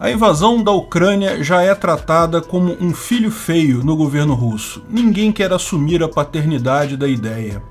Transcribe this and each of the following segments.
A invasão da Ucrânia já é tratada como um filho feio no governo russo. Ninguém quer assumir a paternidade da ideia.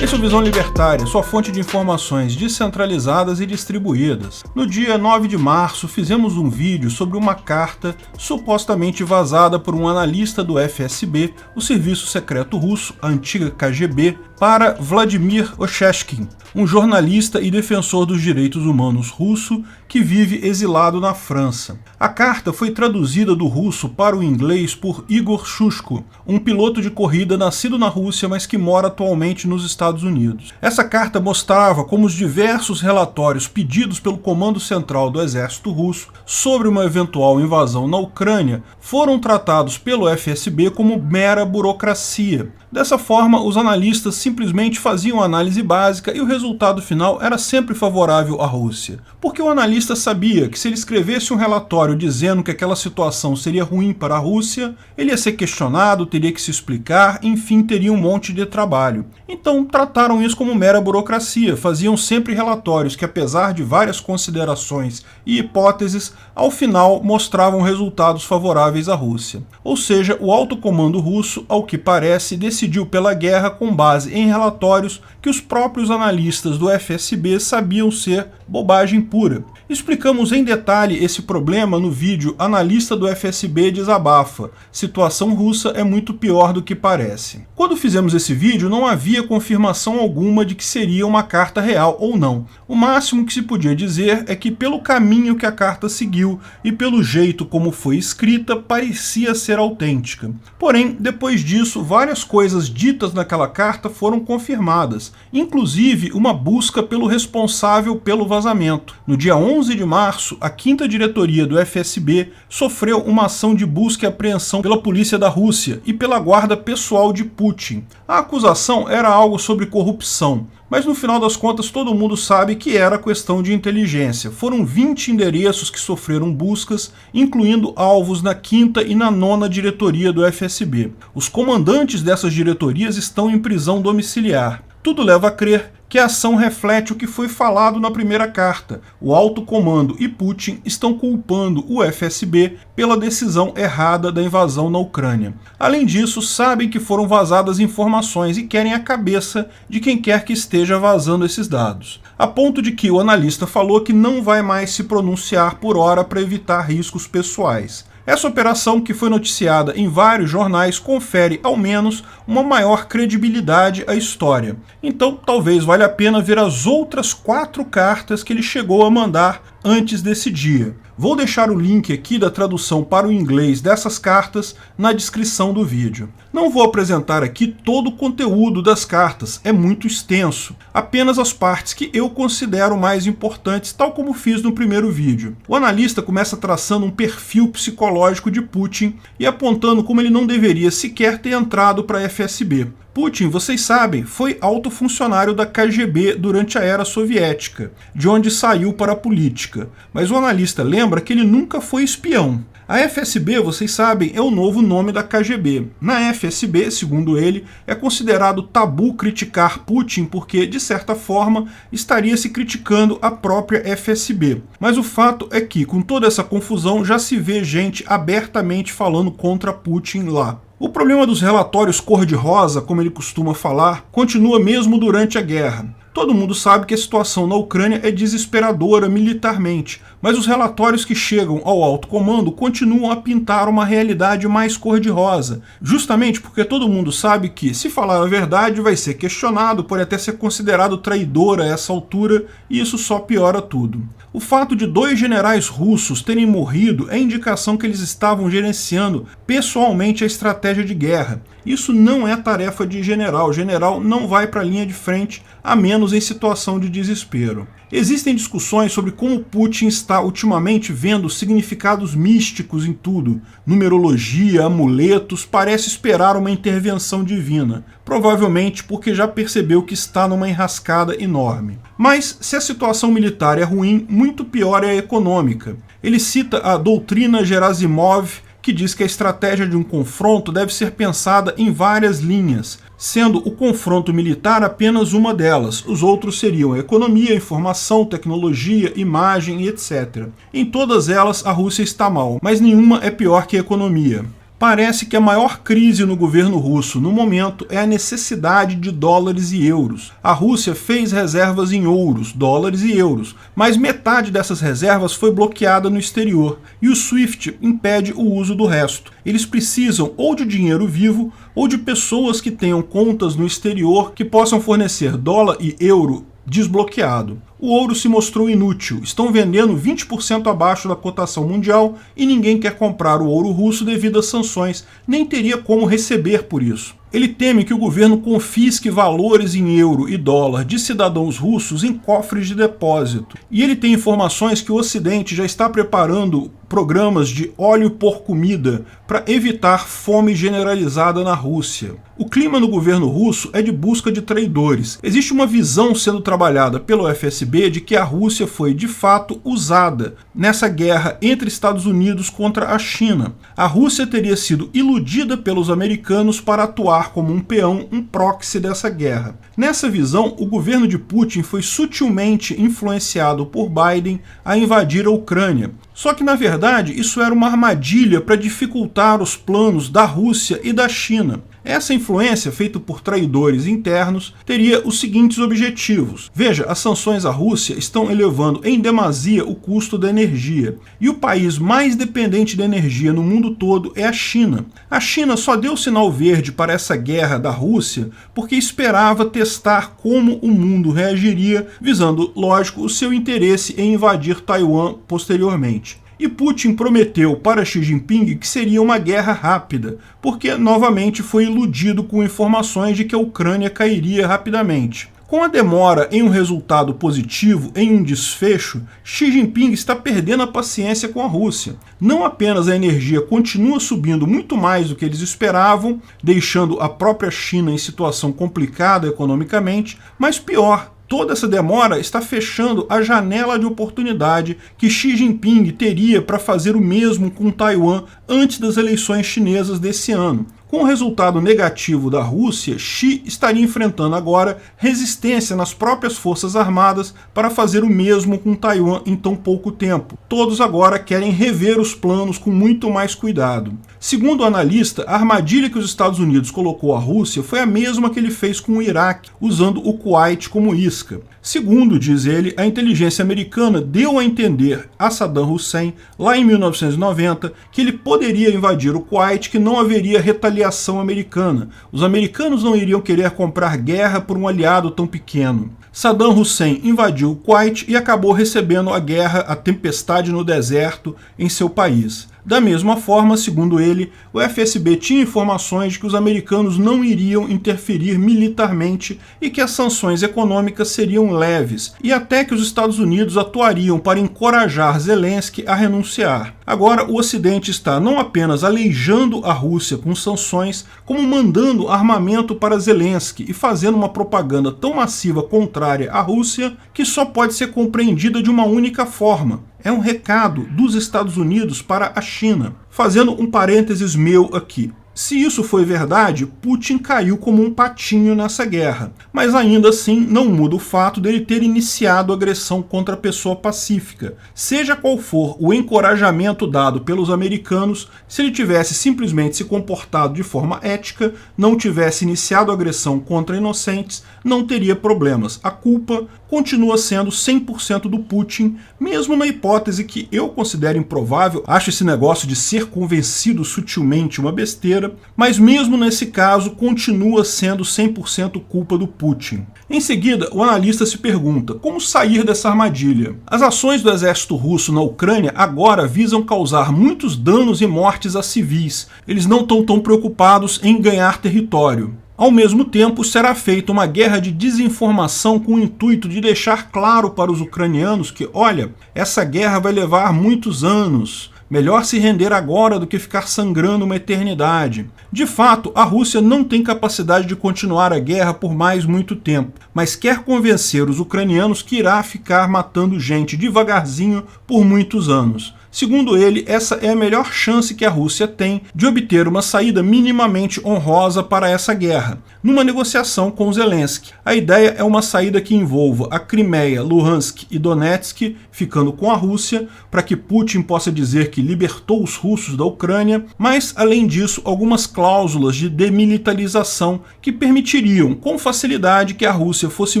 Esse é o Visão Libertária, sua fonte de informações descentralizadas e distribuídas. No dia 9 de março, fizemos um vídeo sobre uma carta supostamente vazada por um analista do FSB, o serviço secreto russo, a antiga KGB, para Vladimir Oshechkin, um jornalista e defensor dos direitos humanos russo que vive exilado na França. A carta foi traduzida do russo para o inglês por Igor Shushko, um piloto de corrida nascido na Rússia, mas que mora atualmente nos Estados Unidos. Essa carta mostrava como os diversos relatórios pedidos pelo Comando Central do Exército Russo sobre uma eventual invasão na Ucrânia foram tratados pelo FSB como mera burocracia. Dessa forma, os analistas simplesmente faziam análise básica e o resultado final era sempre favorável à Rússia. Porque o analista sabia que se ele escrevesse um relatório dizendo que aquela situação seria ruim para a Rússia, ele ia ser questionado, teria que se explicar, enfim, teria um monte de trabalho. Então, trataram isso como mera burocracia, faziam sempre relatórios que, apesar de várias considerações e hipóteses, ao final mostravam resultados favoráveis à Rússia. Ou seja, o alto comando russo, ao que parece, decidiu pela guerra com base em relatórios que os próprios analistas do FSB sabiam ser bobagem pura. Explicamos em detalhe esse problema no vídeo Analista do FSB desabafa. Situação russa é muito pior do que parece. Quando fizemos esse vídeo, não havia confirmação alguma de que seria uma carta real ou não. O máximo que se podia dizer é que pelo caminho que a carta seguiu e pelo jeito como foi escrita, parecia ser autêntica. Porém, depois disso, várias coisas ditas naquela carta foram confirmadas, inclusive uma busca pelo responsável pelo vazamento. No dia 11 de março, a 5ª diretoria do FSB sofreu uma ação de busca e apreensão pela polícia da Rússia e pela guarda pessoal de Putin. A acusação era algo sobre corrupção, mas no final das contas todo mundo sabe que era questão de inteligência. Foram 20 endereços que sofreram buscas, incluindo alvos na 5ª e na 9ª diretoria do FSB. Os comandantes dessas diretorias estão em prisão domiciliar. Tudo leva a crer que a ação reflete o que foi falado na primeira carta. O alto comando e Putin estão culpando o FSB pela decisão errada da invasão na Ucrânia. Além disso, sabem que foram vazadas informações e querem a cabeça de quem quer que esteja vazando esses dados. A ponto de que o analista falou que não vai mais se pronunciar por hora para evitar riscos pessoais. Essa operação, que foi noticiada em vários jornais, confere ao menos uma maior credibilidade à história. Então, talvez valha a pena ver as outras 4 cartas que ele chegou a mandar antes desse dia. Vou deixar o link aqui da tradução para o inglês dessas cartas na descrição do vídeo. Não vou apresentar aqui todo o conteúdo das cartas, é muito extenso. Apenas as partes que eu considero mais importantes, tal como fiz no primeiro vídeo. O analista começa traçando um perfil psicológico de Putin e apontando como ele não deveria sequer ter entrado para a FSB. Putin, vocês sabem, foi alto funcionário da KGB durante a era soviética, de onde saiu para a política. Mas o analista lembra que ele nunca foi espião. A FSB, vocês sabem, é o novo nome da KGB. Na FSB, segundo ele, é considerado tabu criticar Putin porque, de certa forma, estaria se criticando a própria FSB. Mas o fato é que, com toda essa confusão, já se vê gente abertamente falando contra Putin lá. O problema dos relatórios cor-de-rosa, como ele costuma falar, continua mesmo durante a guerra. Todo mundo sabe que a situação na Ucrânia é desesperadora militarmente, mas os relatórios que chegam ao alto comando continuam a pintar uma realidade mais cor-de-rosa, justamente porque todo mundo sabe que, se falar a verdade, vai ser questionado, pode até ser considerado traidor a essa altura, e isso só piora tudo. O fato de 2 generais russos terem morrido é indicação que eles estavam gerenciando pessoalmente a estratégia de guerra. Isso não é tarefa de general. O general não vai para a linha de frente, a menos em situação de desespero. Existem discussões sobre como Putin está ultimamente vendo significados místicos em tudo. Numerologia, amuletos, parece esperar uma intervenção divina. Provavelmente porque já percebeu que está numa enrascada enorme. Mas, se a situação militar é ruim, muito pior é a econômica. Ele cita a doutrina Gerasimov, que diz que a estratégia de um confronto deve ser pensada em várias linhas. sendo o confronto militar apenas uma delas. Os outros seriam economia, informação, tecnologia, imagem e etc. Em todas elas, a Rússia está mal, mas nenhuma é pior que a economia. Parece que a maior crise no governo russo no momento é a necessidade de dólares e euros. A Rússia fez reservas em ouros, dólares e euros, mas metade dessas reservas foi bloqueada no exterior e o SWIFT impede o uso do resto. Eles precisam ou de dinheiro vivo ou de pessoas que tenham contas no exterior que possam fornecer dólar e euro desbloqueado. O ouro se mostrou inútil, estão vendendo 20% abaixo da cotação mundial e ninguém quer comprar o ouro russo devido às sanções, nem teria como receber por isso. Ele teme que o governo confisque valores em euro e dólar de cidadãos russos em cofres de depósito. E ele tem informações que o Ocidente já está preparando programas de óleo por comida para evitar fome generalizada na Rússia. O clima no governo russo é de busca de traidores. Existe uma visão sendo trabalhada pelo FSB de que a Rússia foi de fato usada nessa guerra entre Estados Unidos contra a China. A Rússia teria sido iludida pelos americanos para atuar como um peão, um proxy dessa guerra. Nessa visão, o governo de Putin foi sutilmente influenciado por Biden a invadir a Ucrânia. Só que, na verdade, isso era uma armadilha para dificultar os planos da Rússia e da China. Essa influência, feita por traidores internos, teria os seguintes objetivos. Veja, as sanções à Rússia estão elevando em demasia o custo da energia. E o país mais dependente da energia no mundo todo é a China. A China só deu sinal verde para essa guerra da Rússia porque esperava testar como o mundo reagiria, visando, lógico, o seu interesse em invadir Taiwan posteriormente. E Putin prometeu para Xi Jinping que seria uma guerra rápida, porque novamente foi iludido com informações de que a Ucrânia cairia rapidamente. Com a demora em um resultado positivo, em um desfecho, Xi Jinping está perdendo a paciência com a Rússia. Não apenas a energia continua subindo muito mais do que eles esperavam, deixando a própria China em situação complicada economicamente, mas pior, toda essa demora está fechando a janela de oportunidade que Xi Jinping teria para fazer o mesmo com Taiwan antes das eleições chinesas desse ano. Com o resultado negativo da Rússia, Xi estaria enfrentando agora resistência nas próprias forças armadas para fazer o mesmo com Taiwan em tão pouco tempo. Todos agora querem rever os planos com muito mais cuidado. Segundo o analista, a armadilha que os Estados Unidos colocou à Rússia foi a mesma que ele fez com o Iraque, usando o Kuwait como isca. Segundo, diz ele, a inteligência americana deu a entender a Saddam Hussein, lá em 1990, que ele poderia invadir o Kuwait, que não haveria retaliação americana. Os americanos não iriam querer comprar guerra por um aliado tão pequeno. Saddam Hussein invadiu o Kuwait e acabou recebendo a guerra, a tempestade no deserto, em seu país. Da mesma forma, segundo ele, o FSB tinha informações de que os americanos não iriam interferir militarmente e que as sanções econômicas seriam leves, e até que os Estados Unidos atuariam para encorajar Zelensky a renunciar. Agora, o Ocidente está não apenas aleijando a Rússia com sanções, como mandando armamento para Zelensky e fazendo uma propaganda tão massiva contrária à Rússia que só pode ser compreendida de uma única forma. É um recado dos Estados Unidos para a China. Fazendo um parênteses meu aqui. Se isso foi verdade, Putin caiu como um patinho nessa guerra, mas ainda assim não muda o fato dele ter iniciado agressão contra a pessoa pacífica. Seja qual for o encorajamento dado pelos americanos, se ele tivesse simplesmente se comportado de forma ética, não tivesse iniciado agressão contra inocentes, não teria problemas. A culpa continua sendo 100% do Putin, mesmo na hipótese que eu considero improvável. Acho esse negócio de ser convencido sutilmente uma besteira, mas mesmo nesse caso continua sendo 100% culpa do Putin. Em seguida, o analista se pergunta como sair dessa armadilha. As ações do exército russo na Ucrânia agora visam causar muitos danos e mortes a civis. Eles não estão tão preocupados em ganhar território. Ao mesmo tempo, será feita uma guerra de desinformação com o intuito de deixar claro para os ucranianos que, olha, essa guerra vai levar muitos anos. Melhor se render agora do que ficar sangrando uma eternidade. De fato, a Rússia não tem capacidade de continuar a guerra por mais muito tempo, mas quer convencer os ucranianos que irá ficar matando gente devagarzinho por muitos anos. Segundo ele, essa é a melhor chance que a Rússia tem de obter uma saída minimamente honrosa para essa guerra, numa negociação com Zelensky. A ideia é uma saída que envolva a Crimeia, Luhansk e Donetsk ficando com a Rússia, para que Putin possa dizer que libertou os russos da Ucrânia, mas, além disso, algumas cláusulas de demilitarização que permitiriam, com facilidade, que a Rússia fosse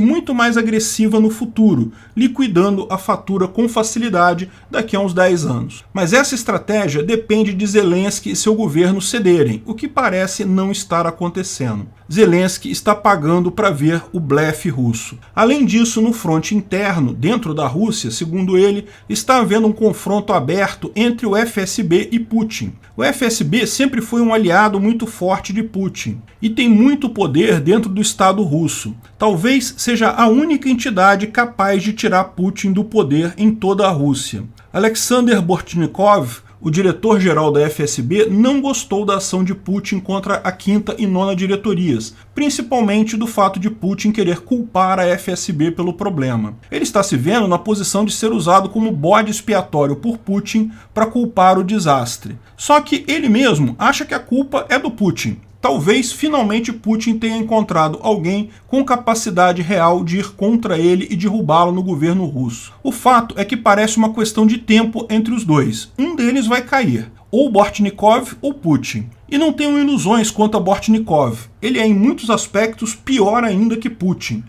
muito mais agressiva no futuro, liquidando a fatura com facilidade daqui a uns 10 anos. Mas essa estratégia depende de Zelensky e seu governo cederem, o que parece não estar acontecendo. Zelensky está pagando para ver o blefe russo. Além disso, no fronte interno, dentro da Rússia, segundo ele, está havendo um confronto aberto entre o FSB e Putin. O FSB sempre foi um aliado muito forte de Putin e tem muito poder dentro do Estado russo. Talvez seja a única entidade capaz de tirar Putin do poder em toda a Rússia. Alexander Bortnikov, o diretor-geral da FSB, não gostou da ação de Putin contra a 5ª e 9ª diretorias, principalmente do fato de Putin querer culpar a FSB pelo problema. Ele está se vendo na posição de ser usado como bode expiatório por Putin para culpar o desastre. Só que ele mesmo acha que a culpa é do Putin. Talvez finalmente Putin tenha encontrado alguém com capacidade real de ir contra ele e derrubá-lo no governo russo. O fato é que parece uma questão de tempo entre os dois. Um deles vai cair, ou Bortnikov ou Putin. E não tenham ilusões quanto a Bortnikov. Ele é em muitos aspectos pior ainda que Putin.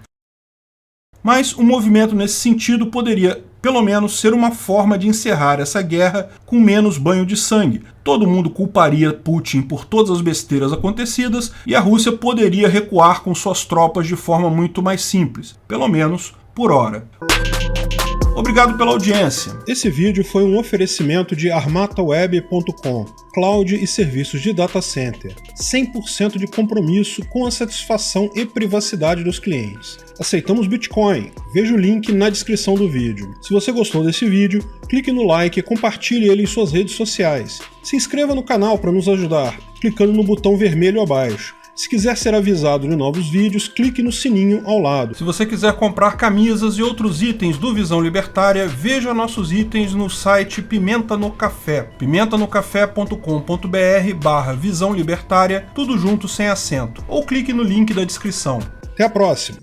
Mas um movimento nesse sentido poderia, pelo menos, ser uma forma de encerrar essa guerra com menos banho de sangue. Todo mundo culparia Putin por todas as besteiras acontecidas e a Rússia poderia recuar com suas tropas de forma muito mais simples, pelo menos por hora. Obrigado pela audiência. Esse vídeo foi um oferecimento de armataweb.com, cloud e serviços de data center. 100% de compromisso com a satisfação e privacidade dos clientes. Aceitamos Bitcoin. Veja o link na descrição do vídeo. Se você gostou desse vídeo, clique no like e compartilhe ele em suas redes sociais. Se inscreva no canal para nos ajudar, clicando no botão vermelho abaixo. Se quiser ser avisado de novos vídeos, clique no sininho ao lado. Se você quiser comprar camisas e outros itens do Visão Libertária, veja nossos itens no site Pimenta no Café, pimentanocafé.com.br/Visão Libertária, tudo junto sem acento, ou clique no link da descrição. Até a próxima!